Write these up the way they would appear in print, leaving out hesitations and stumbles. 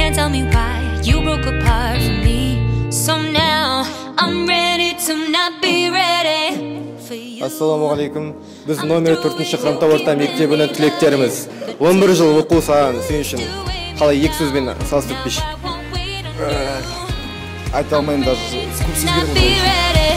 can't tell me why you broke apart from me. So now I'm ready to not be ready for you. Ассаламу алейкум. Біз номер 4-ші Хромтау орта мектебінің түлектеріміз. 11 жыл оқу саған сен үшін қалай екі сөзбен салыстырып берші? Айта алмаймын даже. Көп сөздер болады.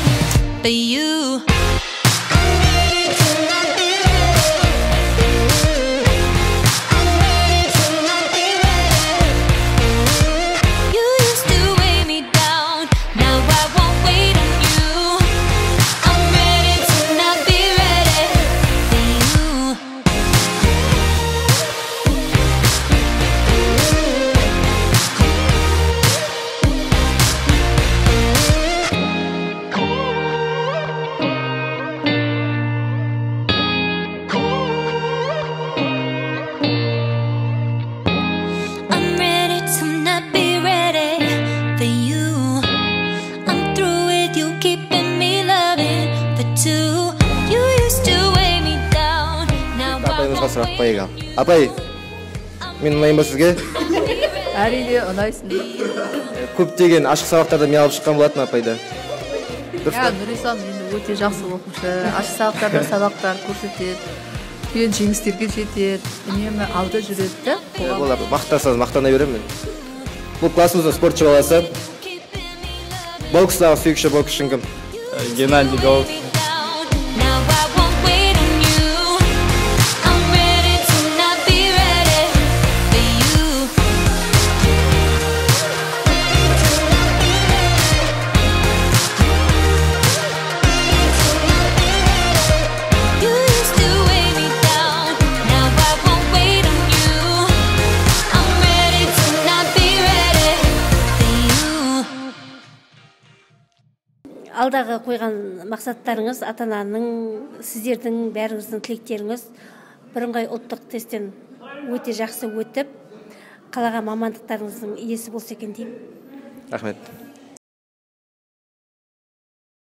Сұрақ қойға. Апай, мен ұнайын ба сізге? Әрине ұнайсың. Көптеген ашық сабақтарда мен алып шыққан болатын апайда. Нұрислам енді өте жақсы оқушы. Ашық сабақтарда сабақтар көрсетеді. Үлкен жеңістерге жетеді. Үнемі алда жүреді. Мақтасаңыз мақтана беремін мен. Бұл классымыздың спортшы баласы. Бокстағы сүйікші боксшың кім? Геннадий Головкин. Алдағы қойған мақсаттарыңыз, ата-ананың, сіздердің бәріңіздің тілектеріңіз бірыңғай ұлттық тесттен өте жақсы өтіп, қалаған мамандықтарыңыздың иесі болса екен деймін. Рахмет.